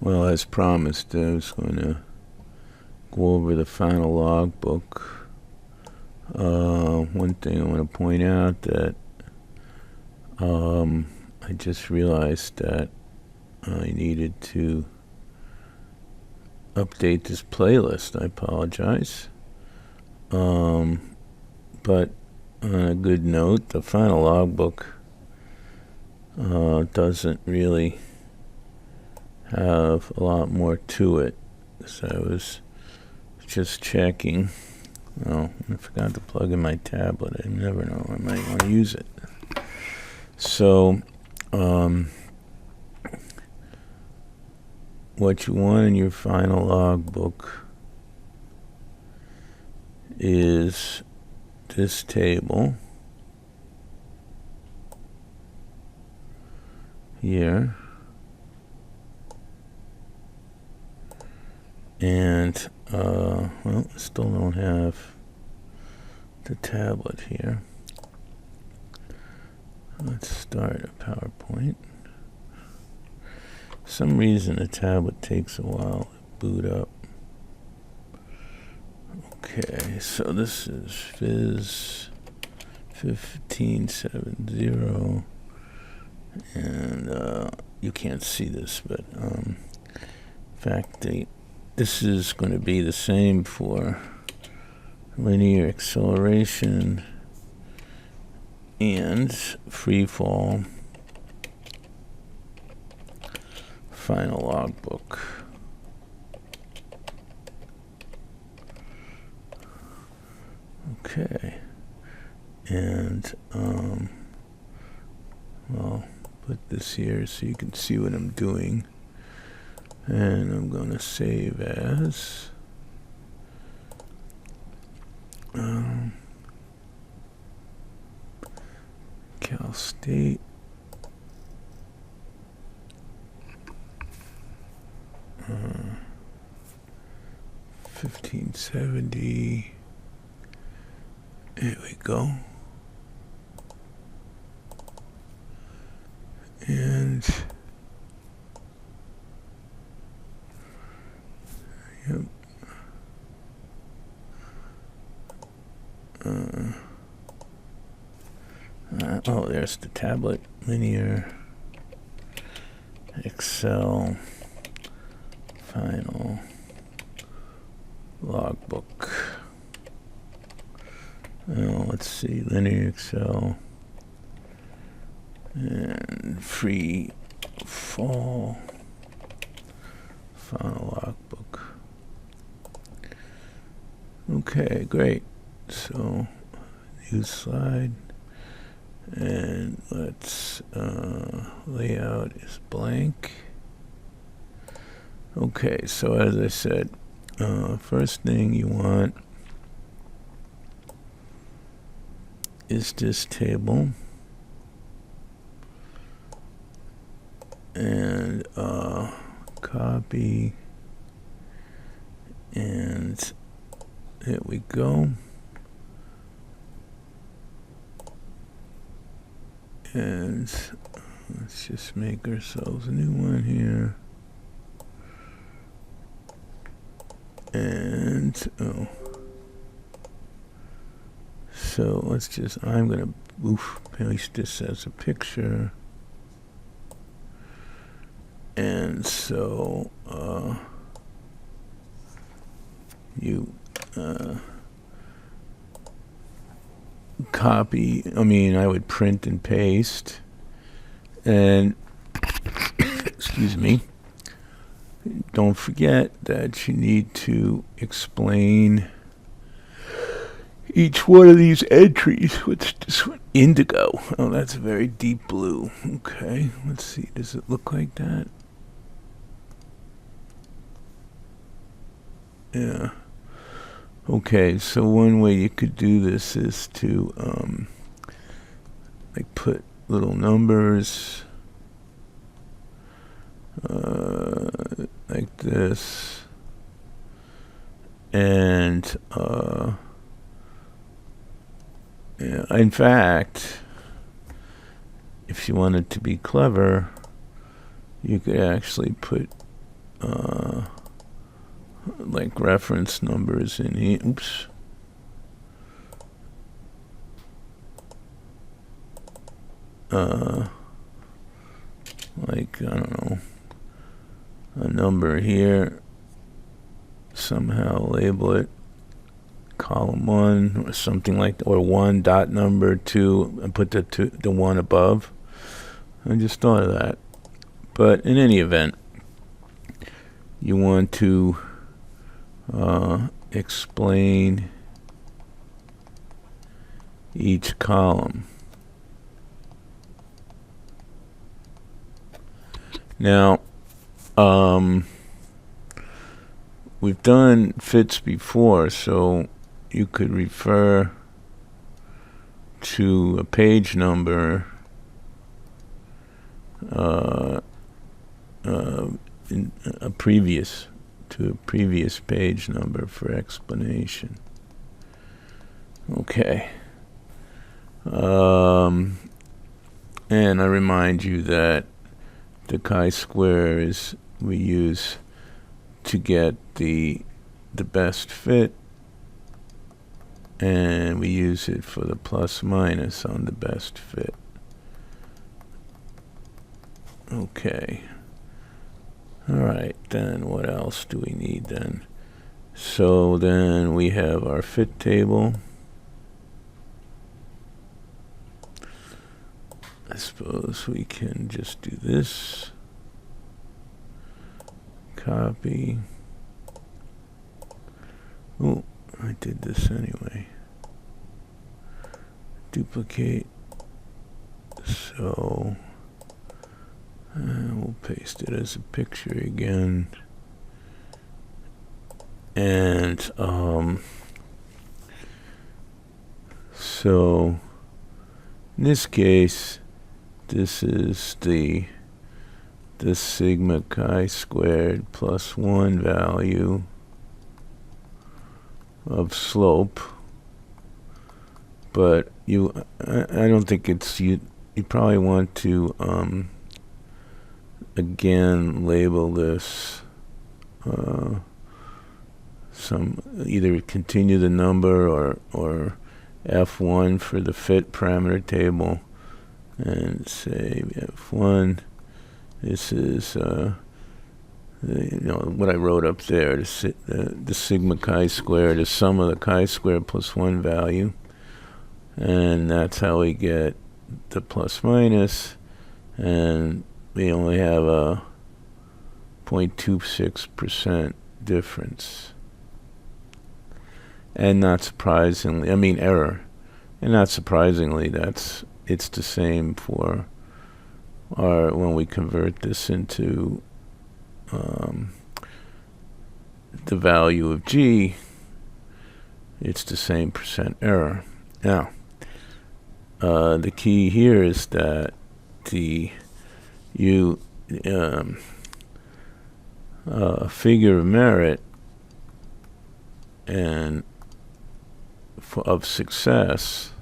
Well, as promised, I was going to go over the final logbook. One thing I want to point out that I just realized that I needed to update this playlist. I apologize. But on a good note, the final logbook doesn't really have a lot more to it. So I was just checking. Oh, I forgot to plug in my tablet. I never know. I might want to use it. So, what you want in your final logbook is this table here. And, well, I still don't have the tablet here. Let's start a PowerPoint. For some reason, a tablet takes a while to boot up. Okay, so this is Phys 1570. And, you can't see this, but, in fact, this is going to be the same for linear acceleration and free fall final logbook. Okay, and I'll put this here so you can see what I'm doing. And I'm going to save as Cal State 1570. Here we go. And yep. Oh, there's the tablet. Linear Excel final logbook. Well, let's see. Linear Excel and free fall final logbook. Okay, great. So, new slide. And let's, layout is blank. Okay, so as I said, first thing you want is this table. And, copy. And there we go. And let's just make ourselves a new one here. And, so let's just, I'm going to paste this as a picture. And so, I would print and paste. And, excuse me, don't forget that you need to explain each one of these entries. What's this one? Indigo. Oh, that's a very deep blue. Okay, let's see. Does it look like that? Yeah. Okay, so one way you could do this is to like put little numbers like this, and yeah, in fact, if you wanted to be clever, you could actually put like reference numbers in here. Oops. Like, I don't know, a number here, somehow label it column 1 or something like that, or 1 dot number 2 and put the 1 above. I just thought of that. But in any event, you want to explain each column. Now, we've done fits before, so you could refer to a page number in a previous page number for explanation. Okay. And I remind you that the chi-square is we use to get the best fit, and we use it for the plus minus on the best fit. Okay. All right, then what else do we need then? So then we have our fit table. I suppose we can just do this. Copy. Oh, I did this anyway. Duplicate. So we'll paste it as a picture again. And so in this case, this is the sigma chi-squared plus 1 value of slope. But I don't think it's, you probably want to again label this some, either continue the number or F1 for the fit parameter table, and say F1, this is what I wrote up there, the sigma chi-square, the sum of the chi-square plus 1 value, and that's how we get the plus minus, and we only have a 0.26% difference. And not surprisingly, error. And not surprisingly, it's the same for when we convert this into the value of G, it's the same percent error. Now, the key here is that figure of merit and of success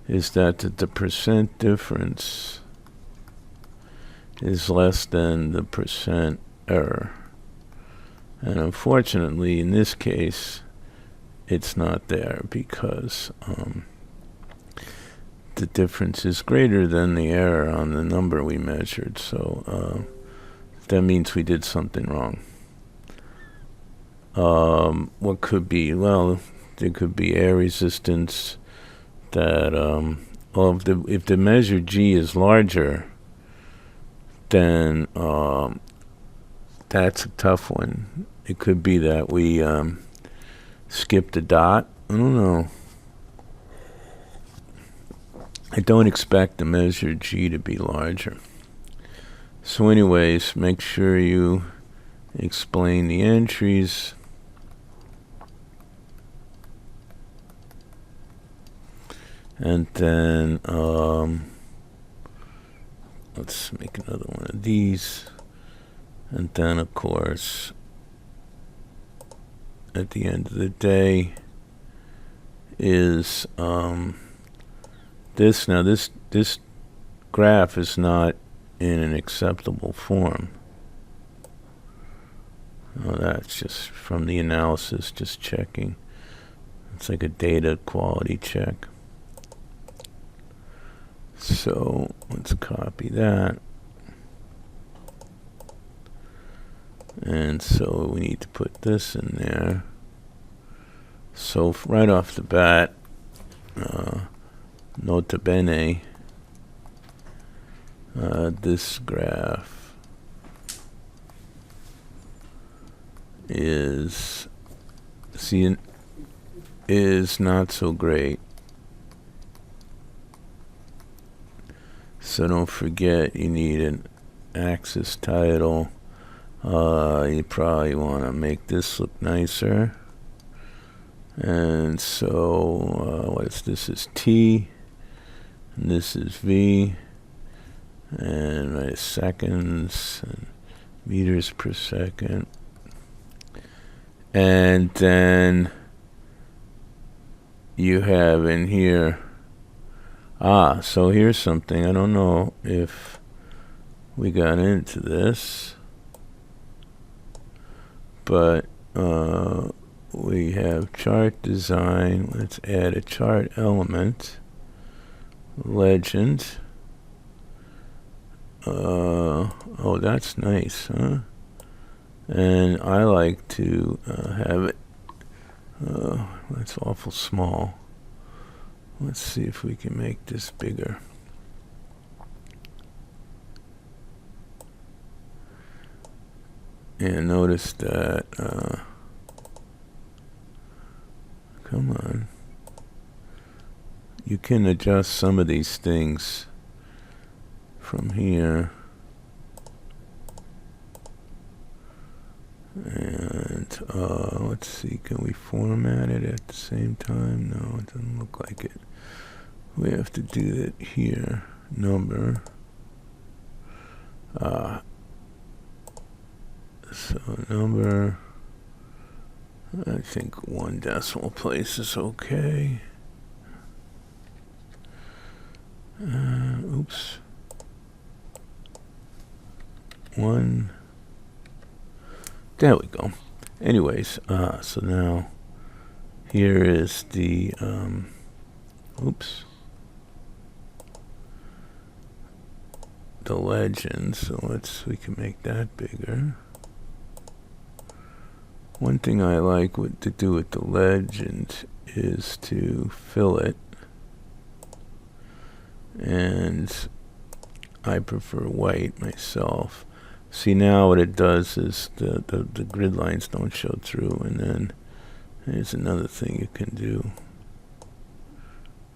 is that the percent difference is less than the percent error. And unfortunately, in this case, it's not there because the difference is greater than the error on the number we measured. So that means we did something wrong. What could be? Well, there could be air resistance that, if the measure G is larger, then that's a tough one. It could be that we skipped a dot. I don't know. I don't expect the measure G to be larger. So anyways, make sure you explain the entries. And then let's make another one of these. And then, of course, at the end of the day is this graph is not in an acceptable form. Oh, that's just from the analysis, just checking. It's like a data quality check. So let's copy that. And so we need to put this in there. So right off the bat, nota bene, this graph is not so great. So don't forget, you need an axis title. You probably want to make this look nicer. And so this is T, and this is V, and my seconds and meters per second. And then you have in here, so here's something. I don't know if we got into this, but we have chart design. Let's add a chart element. Legend. Oh, that's nice, huh? And I like to have it. That's awful small. Let's see if we can make this bigger. And notice that, come on. You can adjust some of these things from here. And let's see, can we format it at the same time? No, it doesn't look like it. We have to do it here. Number. So number, I think 1 decimal place is okay. Oops. 1. There we go. Anyways, so now here is the, the legend. So we can make that bigger. One thing I like to do with the legend is to fill it. And I prefer white myself. See, now what it does is the grid lines don't show through, and then here's another thing you can do.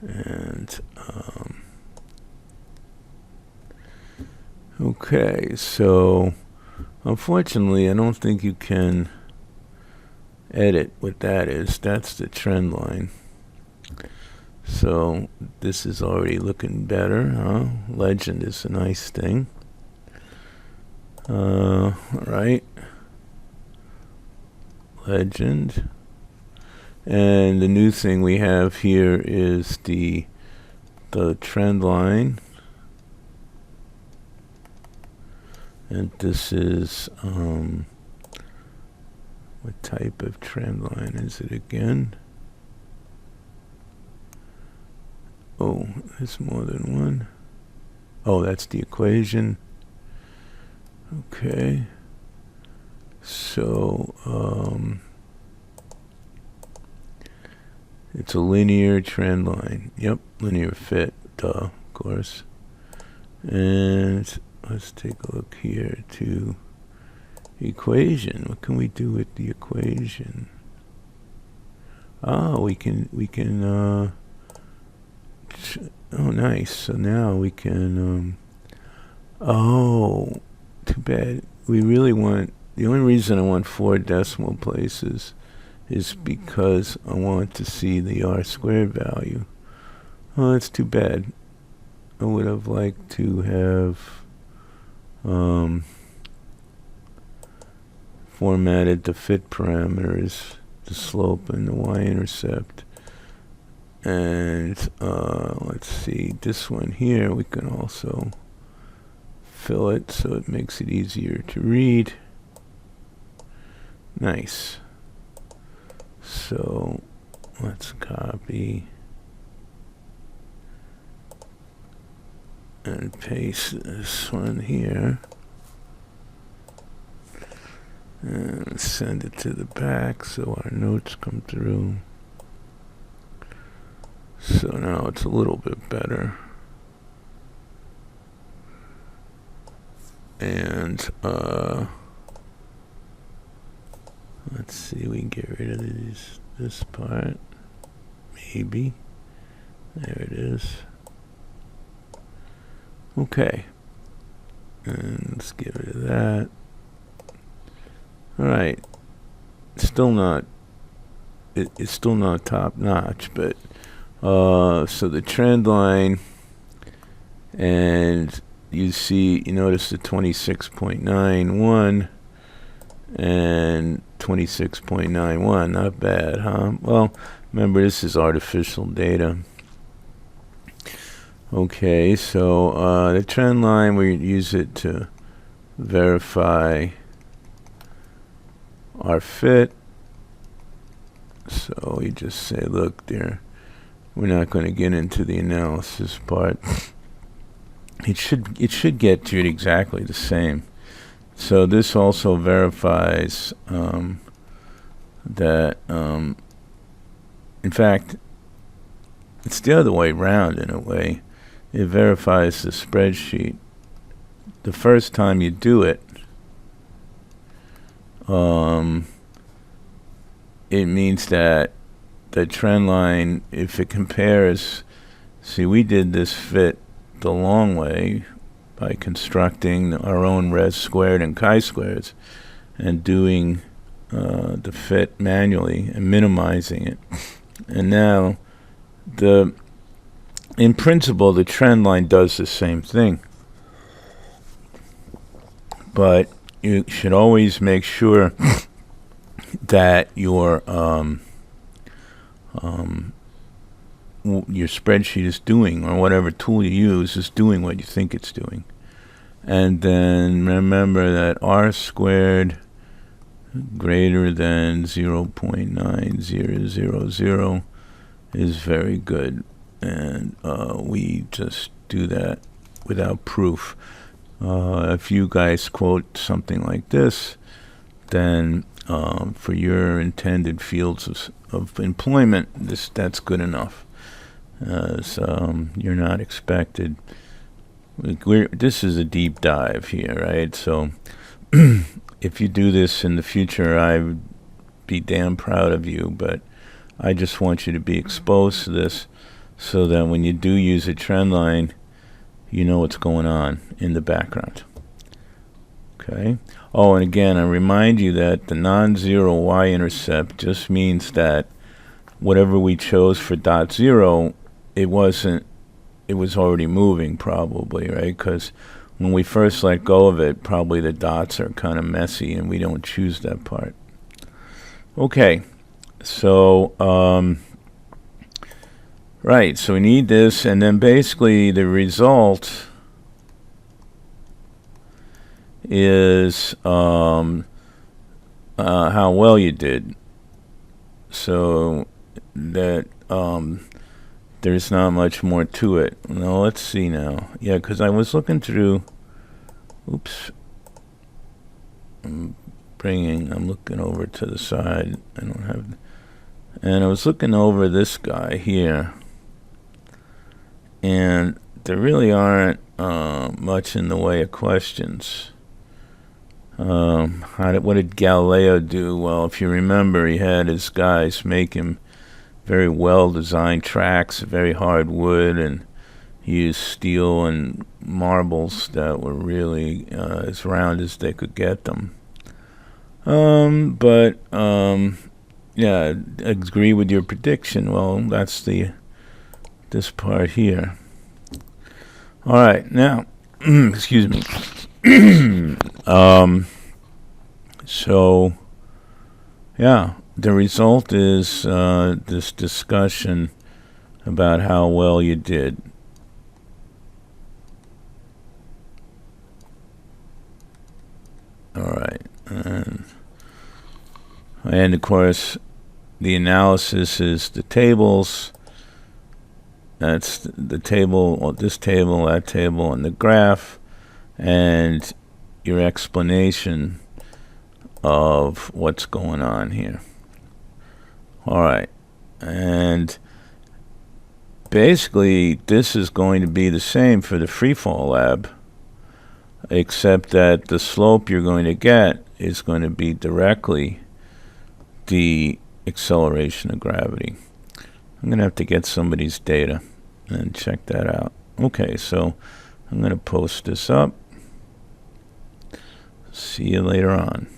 And okay, so unfortunately I don't think you can edit what that is. That's the trend line. So this is already looking better, huh? Legend is a nice thing. Right. Legend. And the new thing we have here is the trend line. And this is what type of trend line is it again? Oh, there's more than one. Oh, that's the equation. Okay. So, it's a linear trend line. Yep, linear fit, of course. And let's take a look here to equation. What can we do with the equation? We can oh, nice. So now we can, oh, too bad. We really want, the only reason I want 4 decimal places is because I want to see the R² value. Oh, that's too bad. I would have liked to have formatted the fit parameters, the slope and the y-intercept. And let's see, this one here, we can also fill it so it makes it easier to read. Nice. So let's copy and paste this one here and send it to the back so our notes come through. So now it's a little bit better. And let's see, we can get rid of this part. Maybe. There it is. Okay. And let's get rid of that. Alright. Still not, it's still not top notch, but so the trend line, and you notice the 26.91 and 26.91, not bad, huh? Well, remember, this is artificial data. Okay, so the trend line, we use it to verify our fit. So you just say, look, there, we're not going to get into the analysis part. It should get to it exactly the same. So this also verifies that, in fact, it's the other way around in a way. It verifies the spreadsheet. The first time you do it, it means that the trend line, if it compares, see, we did this fit the long way by constructing our own res squared and chi-squareds and doing the fit manually and minimizing it. And now, in principle, the trend line does the same thing. But you should always make sure that your spreadsheet is doing, or whatever tool you use is doing what you think it's doing. And then remember that r squared greater than 0.9000 is very good. And we just do that without proof. If you guys quote something like this, then for your intended fields of employment, that's good enough. You're not expected. This is a deep dive here, right? So if you do this in the future, I would be damn proud of you, but I just want you to be exposed to this so that when you do use a trend line, you know what's going on in the background. Okay. Oh, and again, I remind you that the non-zero y-intercept just means that whatever we chose for dot zero, it was already moving probably, right? Because when we first let go of it, probably the dots are kind of messy and we don't choose that part. Okay. So, right, so we need this, and then basically the result is how well you did. So that there's not much more to it. Now let's see now. Yeah, because I was looking through. Oops. I'm looking over to the side. I don't have. And I was looking over this guy here, and there really aren't much in the way of questions. What did Galileo do? Well, if you remember, he had his guys make him very well-designed tracks, very hard wood, and he used steel and marbles that were really as round as they could get them. Yeah, I agree with your prediction. Well, that's this part here. All right, now, excuse me. So, yeah, the result is this discussion about how well you did. All right, and And of course, the analysis is the tables. That's the table, or this table, that table, and the graph, and your explanation of what's going on here. All right, and basically this is going to be the same for the freefall lab, except that the slope you're going to get is going to be directly the acceleration of gravity. I'm going to have to get somebody's data and check that out. Okay, so I'm going to post this up. See you later on.